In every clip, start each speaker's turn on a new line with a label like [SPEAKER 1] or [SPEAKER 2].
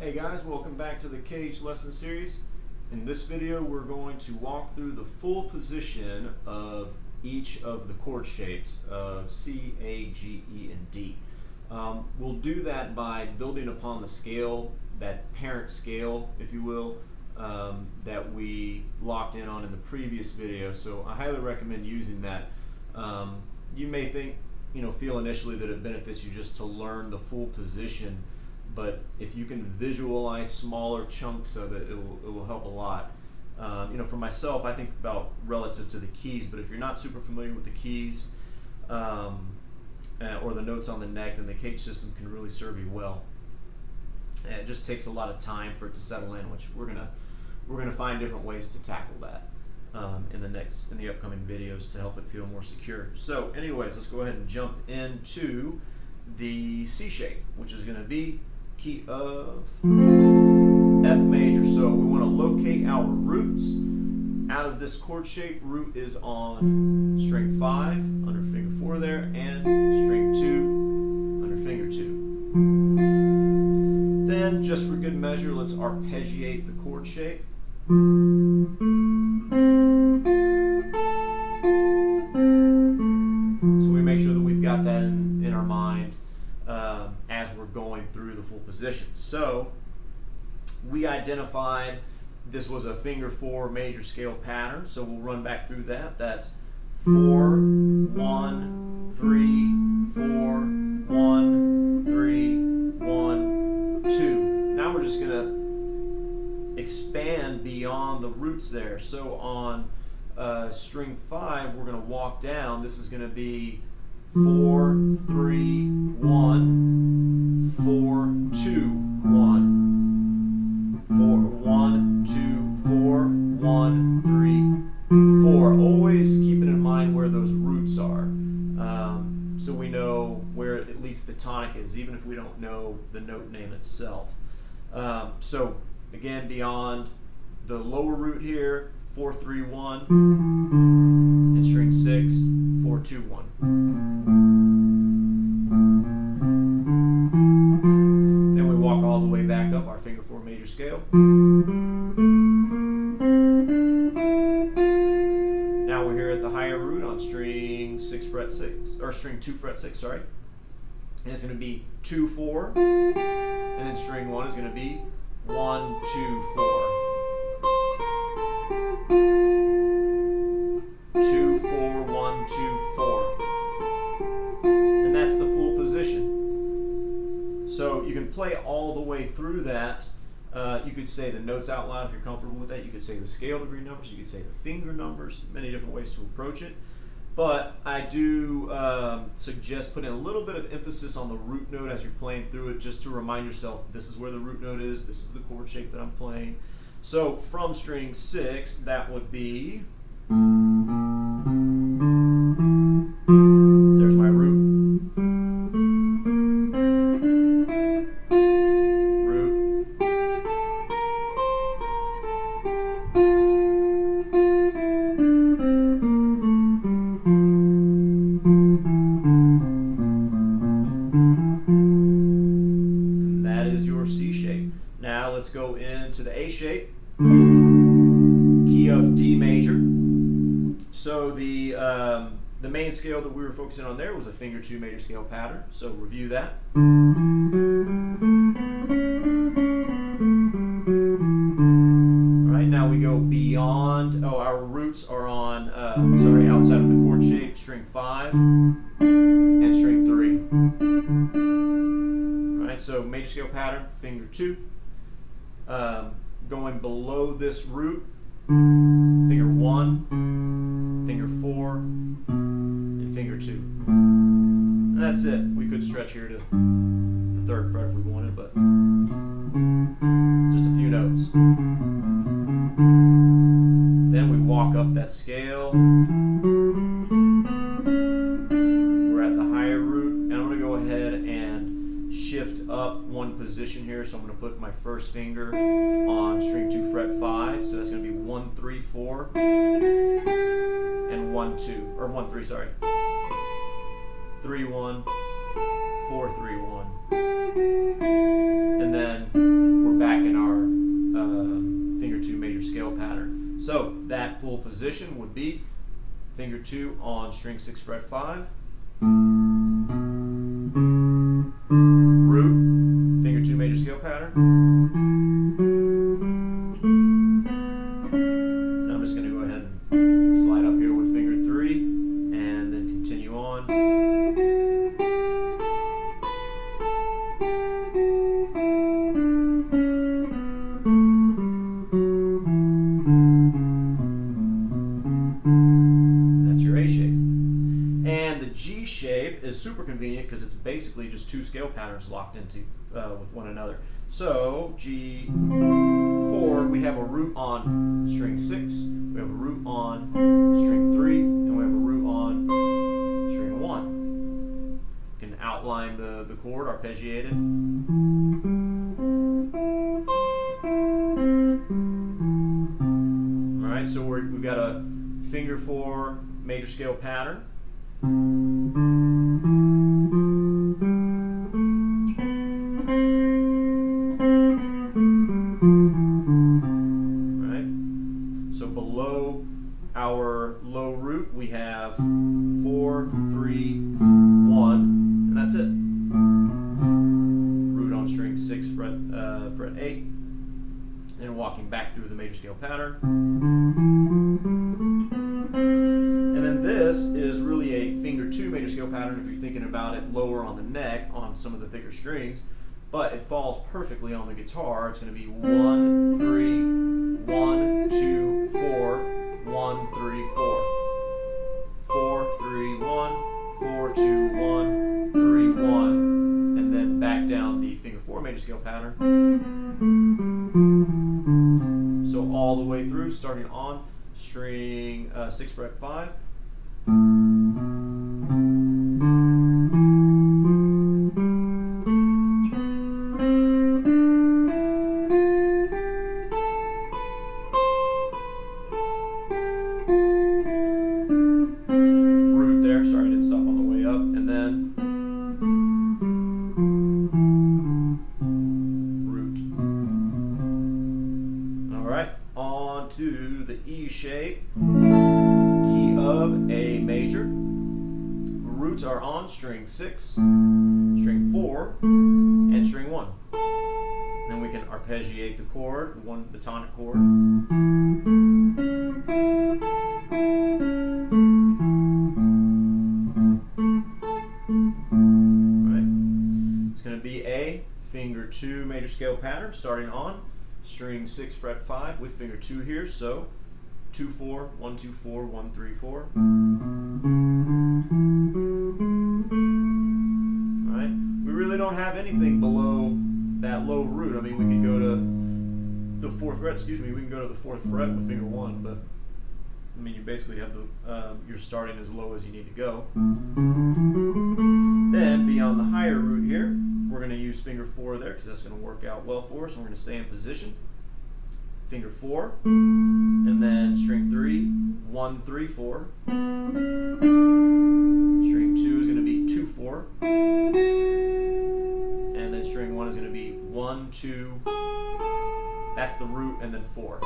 [SPEAKER 1] Hey guys, welcome back to the CAGED lesson series. In this video we're going to walk through the full position of each of the chord shapes of C, A, G, E, and D. We'll do that by building upon the scale, that parent scale if you will, that we locked in on in the previous video. So I highly recommend using that. You may feel initially that it benefits you just to learn the full position, but if you can visualize smaller chunks of it, it will help a lot. For myself, I think about relative to the keys, but if you're not super familiar with the keys or the notes on the neck, then the CAGED system can really serve you well. And it just takes a lot of time for it to settle in, which we're gonna find different ways to tackle that in the upcoming videos to help it feel more secure. So anyways, let's go ahead and jump into the C shape, which is going to be key of F major. So we want to locate our roots. Out of this chord shape, root is on string 5 under finger 4 there, and string 2 under finger 2. Then, just for good measure, let's arpeggiate the chord shape. So we make sure that we've got that in our mind as we're going through the full position. So we identified this was a finger 4 major scale pattern, so we'll run back through that. That's 4, 1, 3, 4, 1, 3, 1, 2. Now we're just going to expand beyond the roots there. So on string 5, we're going to walk down. This is going to be 4, 3, 1, 4, 2, 1, 4, 1, 2, 4, 1, 3, 4. Always keeping in mind where those roots are, so we know where at least the tonic is, even if we don't know the note name itself. So again, beyond the lower root here, 4, 3, 1, and string 6, 4, 2, 1. Then we walk all the way back up our finger 4 major scale. Now we're here at the higher root on string 6 fret 6, or string 2 fret 6, sorry. And it's going to be 2, 4, and then string 1 is going to be 1, 2, 4. 2, 4, 1, 2, 4. And that's the full position. So you can play all the way through that. You could say the notes out loud if you're comfortable with that. You could say the scale degree numbers. You could say the finger numbers. Many different ways to approach it. But I do suggest putting a little bit of emphasis on the root note as you're playing through it, just to remind yourself this is where the root note is, this is the chord shape that I'm playing. So from string 6, that would be, there's my root, root, and that is your C shape. Now let's go into the A shape, key of D major. So the main scale that we were focusing on there was a finger 2 major scale pattern. So review that. All right, now we go beyond. Oh, our roots are on. Outside of the chord shape, string 5 and string 3. All right, so major scale pattern, finger 2. Going below this root, finger 1, finger 4, and finger 2. And that's it. We could stretch here to the 3rd fret if we wanted, but just a few notes. Then we walk up that scale. We're at the higher root, and I'm going to go ahead and shift up one position here. So I'm going to put my first finger on string 2 fret 5. So that's going to be 1, 3, 4, and 1, 2, or 1, 3, sorry. 3, 1, 4, 3, 1. And then we're position would be finger 2 on string 6 fret 5, root, finger 2 major scale pattern. And I'm just going to go ahead and slide up here with finger 3 and then continue on. G shape is super convenient because it's basically just 2 scale patterns locked into with one another. So G chord, we have a root on string 6, we have a root on string 3, and we have a root on string 1. You can outline the chord arpeggiated. All right, so we've got a finger 4 major scale pattern. Right? So below our low root we have 4, 3, 1, and that's it. Root on string 6 fret 8, and walking back through the major scale pattern. And then this is really a finger 2 major scale pattern if you're thinking about it lower on the neck on some of the thicker strings, but it falls perfectly on the guitar. It's going to be 1, 3, 1, 2, 4, 1, 3, 4. 4, 3, 1, 4, 2, 1, 3, 1, and then back down the finger 4 major scale pattern. So all the way through, starting on string 6 fret 5. Root there, sorry I didn't stop on the way up, and then root. Alright, on to the E shape. Key of A major. Roots are on string 6, string 4, and string 1. Then we can arpeggiate the chord, the tonic chord. Right. It's going to be a finger 2 major scale pattern starting on string 6 fret 5 with finger 2 here. So 2, 4, 1, 2, 4, 1, 3, 4. Right? We really don't have anything below that low root. I mean, we could go to the 4th fret, we can go to the 4th fret with finger 1, but I mean, you basically have you're starting as low as you need to go. Then beyond the higher root here, we're going to use finger 4 there because that's going to work out well for us. And we're going to stay in position. Finger 4, and then string 3, 1, 3, 4. String 2 is going to be 2, 4. And then string 1 is going to be 1, 2. That's the root, and then 4.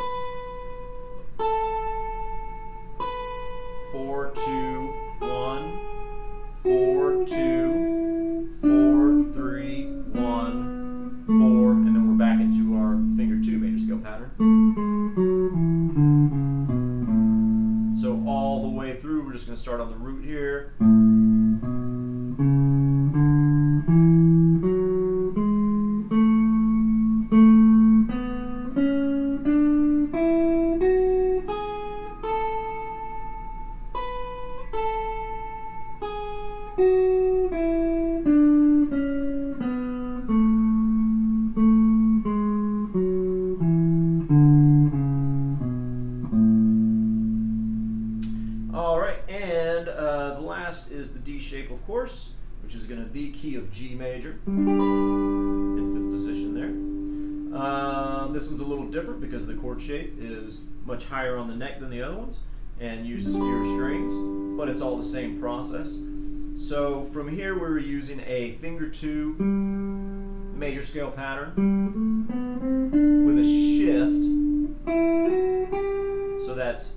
[SPEAKER 1] 4, 2, 1, 4, 2, 4, 3, 1, 4, and then we're back into our finger 2 major scale pattern. So all the way through, we're just going to start on the root here. Is the D shape, of course, which is going to be key of G major in 5th position there. This one's a little different because the chord shape is much higher on the neck than the other ones and uses fewer strings, but it's all the same process. So from here we were using a finger 2 major scale pattern with a shift. So that's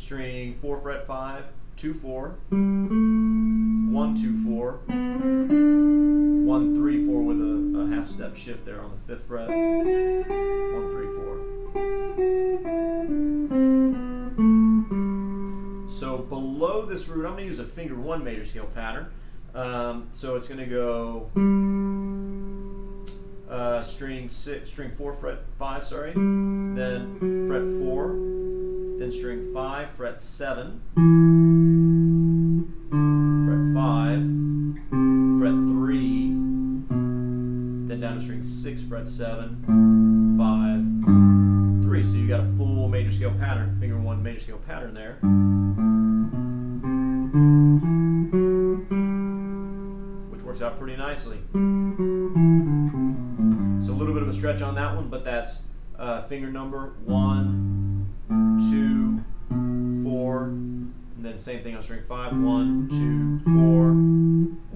[SPEAKER 1] string 4 fret 5, 2 4, 1 2 4, 1 3 4 with a half step shift there on the 5th fret, 1 3 4. So below this root, I'm going to use a finger 1 major scale pattern. So it's going to go string 4 fret 5, sorry, then fret 4, then string 5 fret 7, fret 5, fret 3, then down to string 6 fret 7, 5, 3. So you got a full major scale pattern, finger 1 major scale pattern there. Works out pretty nicely. So a little bit of a stretch on that one, but that's finger number 1, 2, 4, and then same thing on string 5, 1, 2, 4,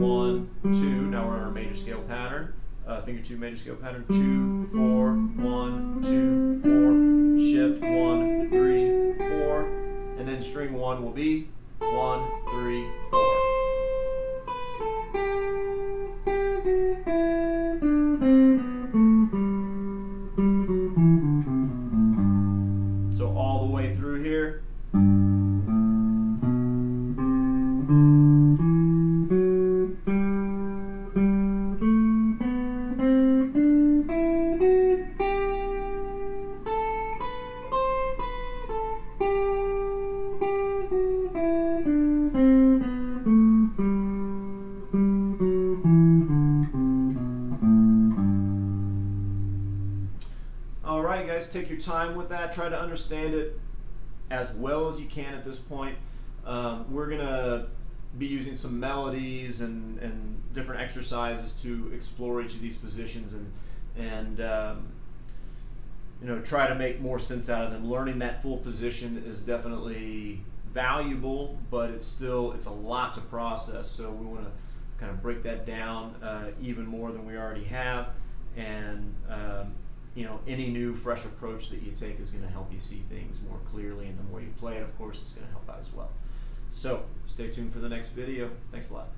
[SPEAKER 1] 1, 2. Now we're on our major scale pattern, finger 2 major scale pattern, 2, 4, 1, 2, 4, shift 1, 3, 4, and then string 1 will be 1, 3, 4. So all the way through here. Alright guys, take your time with that. Try to understand it as well as you can at this point. We're going to be using some melodies and different exercises to explore each of these positions and you know, try to make more sense out of them. Learning that full position is definitely valuable, but it's a lot to process, so we want to kind of break that down even more than we already have, and you know, any new fresh approach that you take is going to help you see things more clearly, and the more you play it, of course, it's going to help out as well. So stay tuned for the next video. Thanks a lot.